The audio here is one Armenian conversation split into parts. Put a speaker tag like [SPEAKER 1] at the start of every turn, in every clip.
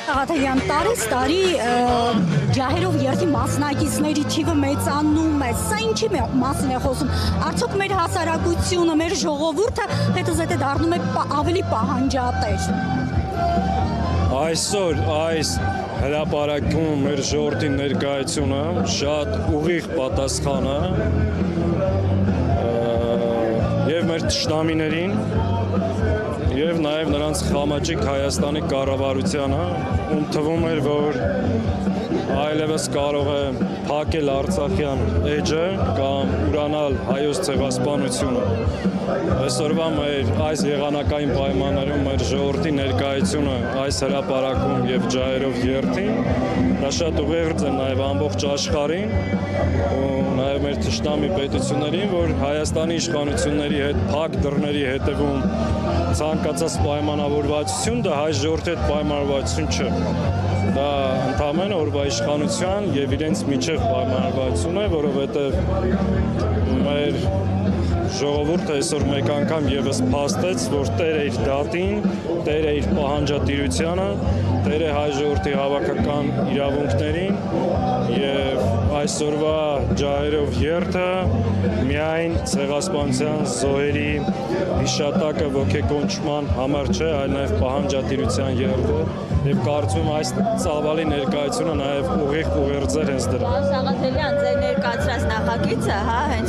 [SPEAKER 1] Աղաթարյան տարի ջահերով երթի մասնակիցների թիվը մեծանում է, սա ինչի մասին է խոսում, արդյոք մեր հասարակությունը, մեր ժողովուրդը հետզհետե դառնում է ավելի պահանջատեր։
[SPEAKER 2] Այսօր այս հրապարակում մեր ժողովրդի ներկայությունը շատ ուղիղ պատասխան է եւ մեր թշնամիներին եւ նաեւ նրանց խամաճիկ Հայաստանի կառավարությանը, ում թվում էր, որ այլևս կարող է փակել Արցախյան էջը կամ ուրանալ հայոց ցեղասպանությունը։ Այսօրվա մեր այս եղանակային պայմաններում մեր ժողովրդի ներկայությունը այս հրապարակում եւ ջահերով երթին դա շատ ուղերձ է նաեւ ամբողջ աշխարհին ու նաեւ մեր թշնամի պետություններին, որ Հայաստանի իշխանությունների հետ փակ դռների հետևում ցանկացած պայմանավորվածություն, դա հայ ժողովրդի հետ պայմանավորվածություն չէ։ Դա ընդհանրապես օրվա իշխանության եւ իրենց միջև պայմանավորվածություն է, որովհետեւ մեր ժողովուրդը այսօր մեկ անգամ եւս փաստեց, որ տեր է իր դատին, տեր է իր պահանջատիրությանը, տեր է հայ ժողովրդի հավաքական իրավունքներին եւ այսօրվա ջահերով երթը միայն ցեղասպանության զոհերի հիշատակը ոգեկոչման համար չէ, այլ նաեւ պահանջատիրության երթ է եւ կարծում այս ծավալի ներկայությունը նաեւ ուղիղ ուղերձեր հենց դրա։
[SPEAKER 3] Սաղաթելյան, ձեր ներկայացրած նախագիծը,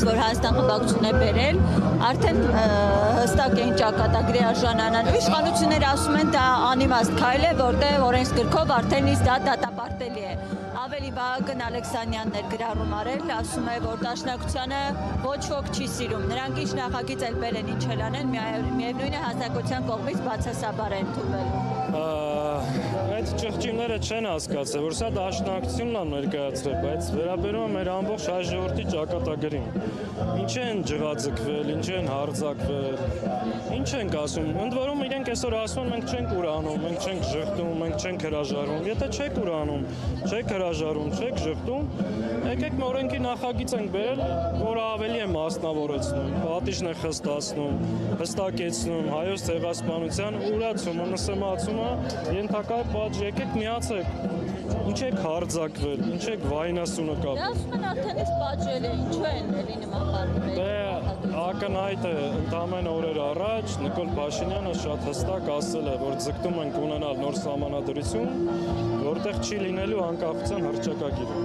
[SPEAKER 3] որ Հայաստան խմբակցությունն է բերել, արդեն հստակ էին ճակատագրի արժանանալու։ Իշխանությունները ասում են դա անիմաստ քայլ է, որտեղ օրենսգրքով արդեն իսկ դա դատապարտելի է։ Ավելի Վահագն Ալեքսանյանն էր գրառում արել, ասում է, որ Դաշնակցությանը ոչ ոք չի սիրում։ Նրանք ինչ նախագիծ էլ բերեն, ինչ էլ անեն, միևնույն է հասարակության կողմից բացասաբար են ընդունվել։
[SPEAKER 2] Այդ ճղճիները չեն հասկացել, որ սա դաշնակցությունն է ներկայացրել, բայց վերաբերում է մեր ամբողջ հայ ժողովրդի ճակատագրին։ Ինչ են ջղաձգվել, ինչ են հարձակվել, ինչ են ասում։ Ընդ որում իրենք այսօր ասում են մենք չենք ուրանում, մենք չենք ժխտում, մենք չենք հրաժարվում։ Եթե չեք ուրանում, չեք հրաժարվում, չեք ժխտում, եկեք օրենքի նախագիծ ենք բերել, որը ավելի է մասնավորեցնում, պատիժն է խստացնում, հստակեցնում հայոց ցեղասպանության ուրացումը, նսեմացումը, ենթակա պատժ, եկեք միացեք, ինչ եք հարձակվել, ինչ եք վայնասունը կապել։
[SPEAKER 3] Դա ասում են արդեն իսկ պատժել է, ինչու են էլի նման բառներ։
[SPEAKER 2] Դե ակնհայտ է, ընդամենը օրեր առաջ Նիկոլ Փաշինյանը շատ հստակ ասել է, որ ձգտում ենք ունենալ նոր սահմանադրություն, որտեղ չի լինելու անկախության հռչակագիրը։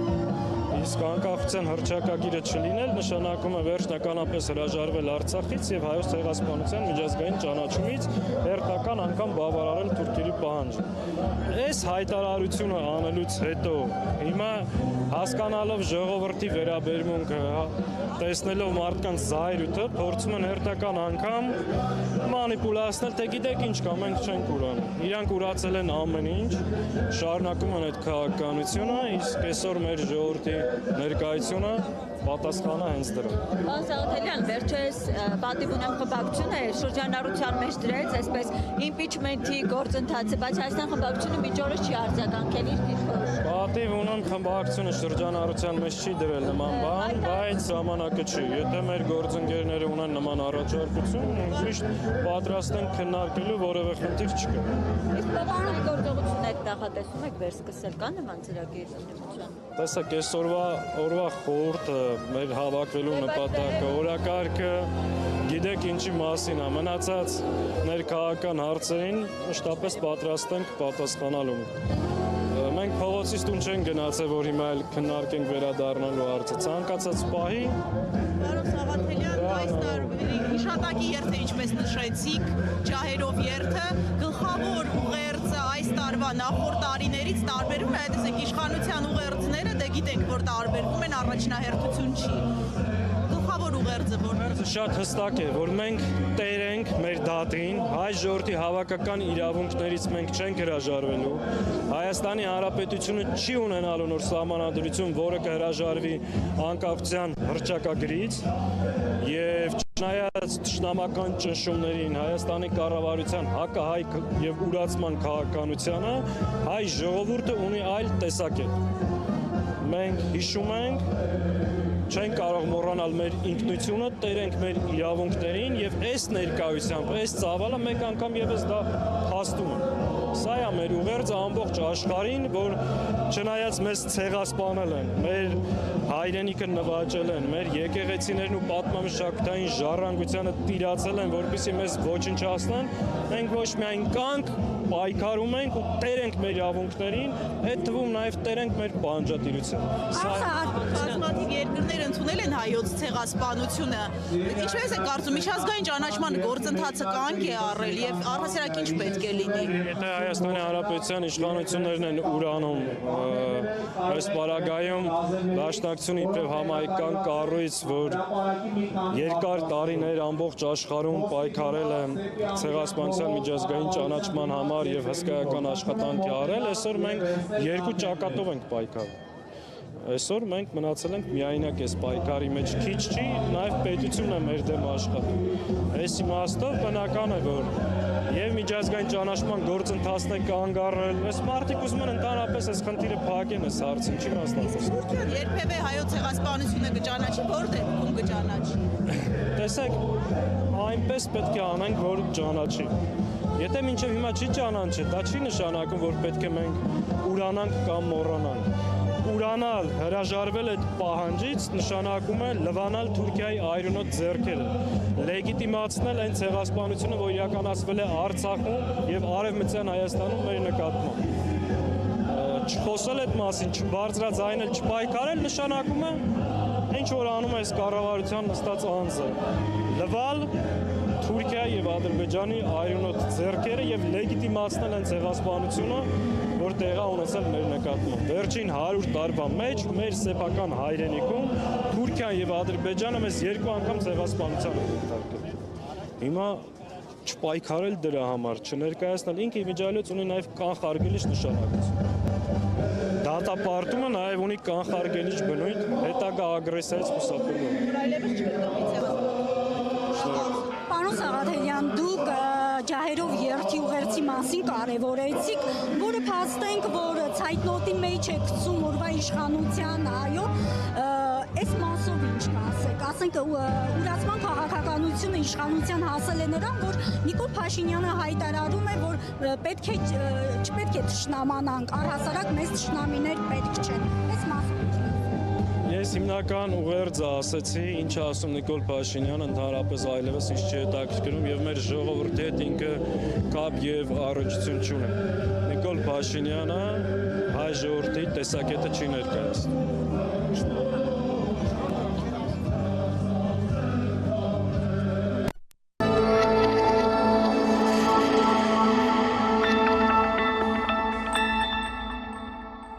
[SPEAKER 2] Իսկ անկախության հռչակագիրը չլինել նշանակում է վերջնականապես հրաժարվել Արցախից եւ հայոց ցեղասպանության միջազգային ճանաչումից հերթական անգամ բավարարել թուրքերի պահանջը։ Այս հայտարարությունը անելուց հետո հիմա հասկանալով ժողովրդի վերաբերմունքը, տեսնելով մարդկանց զայրույթը, փորձում են հերթական անգամ մանիպուլացնել, թե գիտեք ինչ կա, մենք չենք ուրանում։ Իրանք ուրացել են ամեն ինչ, շարունակում են այդ քաղաքականությունը, իսկ այսօր մեր ժողովրդի ներկայությունը պատասխանը հենց դրա։
[SPEAKER 3] Պարոն Սաղաթելյան, վերջերս պատիվ ունեմ խմբակցությունը շրջանառության մեջ դրեց այսպես իմպիչմենթի գործընթացը, բայց Հայաստան խմբակցությունը մինչ օրս չի արձագանքել իր դիրքորոշումը։
[SPEAKER 2] Պատիվ ունեմ խմբակցությունը շրջանառության մեջ չի դրել նման բան, բայց ժամանակը չի։ Եթե մեր գործընկերները ունեն նման առաջարկություն, միշտ պատրաստ են քննարկելու, որևէ խնդիր չկա։
[SPEAKER 3] Իսկ բավարար գործողություն եք նախատեսում եք վերսկսել, կա նման ծրագիր ընդդիմության։
[SPEAKER 2] Տեսեք, այսօրվա խորհուրդը մեր հավաքվելու նպատակը, օրակարգը, գիտեք ինչի մասին է, մնացած ներքաղաքական հարցերին մշտապես պատրաստ ենք պատասխանալու։ Մենք փողոցից տուն չենք գնացել, որ հիմա էլ քննարկենք վերադառնալու հարցը, ցանկացած պահի։
[SPEAKER 4] Պարոն Սաղաթելյան, այս տարվա հիշատակի երթը, ինչպես նշեցիք, ջահերով երթը, գլխավոր ուղերձը այս տարվա նախորդ տարիներից տարբերում է, տեսեք, իշխանության ուղերձները, դե գիտենք, որ տարբերվում են, առաջնահերթություն չի։ Գլխավոր ուղերձը որ
[SPEAKER 2] շատ հստակ է, որ մենք տեր ենք մեր դատին, հայ ժողովրդի հավաքական իրավունքներից մենք չենք հրաժարվելու։ Հայաստանի Հանրապետությունը չի ունենալու նոր սահմանադրություն, որը կհրաժարվի անկախության հռչակագրից եւ չնայած թշնամական ճնշումներին, Հայաստանի կառավարության հակահայ եւ ուրացման քաղաքականությանը, հայ ժողովուրդը ունի այլ տեսակետ։ Մենք հիշում ենք, չենք կարող մոռանալ մեր ինքնությունը, տեր ենք մեր իրավունքներին եւ այս ներկայությամբ, այս ծավալը մեկ անգամ եւս դա փաստում է։ Սա է մեր ուղերձը ամբողջ աշխարհին, որ չնայած մեզ ցեղասպանել են, մեր հայրենիքը նվաճել են, մեր եկեղեցիներն ու պատմամշակութային ժառանգությանը տիրացել են, որպեսզի մեզ ոչնչացնեն, մենք ոչ միայն կանք, պայքարում ենք ու տեր ենք մեր իրավունքներին, այդ թվում նաև տեր ենք մեր պահանջատիրությունը։
[SPEAKER 4] Բազմաթիվ երկրներ ընդունել են հայոց ցեղասպանությունը։ Ինչպես է կարծում, միջազգային ճանաչման գործընթացը կանգ է առել եւ առհասարակ ինչ պետք է լինի։
[SPEAKER 2] Եթե Հայաստանի Հանրապետության իշխանություններն են ուրանում այս պարագայում դաշնակցությունը իբրև համահայկական կառույց, որ երկար տարիներ ամբողջ աշխարհում պայքարել է ցեղասպանության միջազգային ճանաչման համար եւ հսկայական աշխատանք է արել, այսօր մենք երկու ճակատով ենք պայքարում։ Այսօր մենք մնացել ենք միայնակ այս պայքարի մեջ, քիչ չի, նաև պետությունն է մեր դեմ աշխատում։ Այս իմաստով բնական է, որ եւ միջազգային ճանաչման գործընթացն է կանգ առել։ Այս մարդիկ ուզում են ընդհանրապես այս խնդիրը փակեն այս հարցին, չի մասնավորվում։
[SPEAKER 4] Երբևէ հայոց ցեղասպանությունը կճանաչի, որտեղ ում կճանաչի։
[SPEAKER 2] Տեսեք, այնպես պետք է անենք, որ ճանաչի։ Եթե մինչև հիմա չի ճանաչի, դա չի նշանակում, որ պետք է մենք ուրանանք կամ մոռանանք։ Ուրանալ, հրաժարվել այդ պահանջից նշանակում է լվանալ Թուրքիայի այրոնոտ ձեռքերը, լեգիտիմացնել այն ցեղասպանությունը, որ իրականացվել է Արցախում եւ Արևմտյան Հայաստանում մեր նկատմամբ։ Չխոսել այդ մասին, չբարձրաձայնել, չպայքարել նշանակում է ինչ որ անում է այս կառավարության նստած անձը։ Լվալ Թուրքիայի եւ Ադրբեջանի այրոնոտ ձեռքերը եւ լեգիտիմացնել են ցեղասպանությունը, որ տեղա ունեցել մեր նկատմամբ։ Վերջին 100 տարվա մեջ մեր սեփական հայրենիքում Թուրքիան եւ Ադրբեջանը մեզ երկու անգամ ցեղասպանության են ենթարկել։ Հիմա չպայքարել դրա համար, չներկայացնել ինքը իմիջիայլոց ունի նաեւ կանխարգելիչ նշանակություն։ Դատապարտումը նաև ունի կանխարգելիչ բնույթ հետագա ագրեսիայից խուսափելու։
[SPEAKER 4] Այլևս չկրկնվի ցեղասպանությունը։
[SPEAKER 1] Պարոն Սաղաթելյան, դուք ջահերով երթի ուղերձի մասին կարևորեցիք, որը փաստենք, որ ցայտնոտի մեջ է գցում օրվա իշխանության, այո, այս մասով ինչ կասեք, ասենք ուրացման քաղաքականությունը իշխանության հասել է նրան, որ Նիկոլ Փաշինյանը հայտարարում է, որ չպետք է թշնամանանք, առհասարակ մեզ թշնամիներ պետք չեն, այս մասով
[SPEAKER 2] Ես հիմնական ուղերձը ասեցի, ինչ ասում Նիկոլ Փաշինյանը, ընդհանրապես այլևս ինչ չի հետաքրքրում եւ մեր ժողովրդի հետ ինքը կապ եւ առնչություն չունի։ Նիկոլ Փաշինյանը հայ ժողովրդի տեսակետը չի ներկայացնում։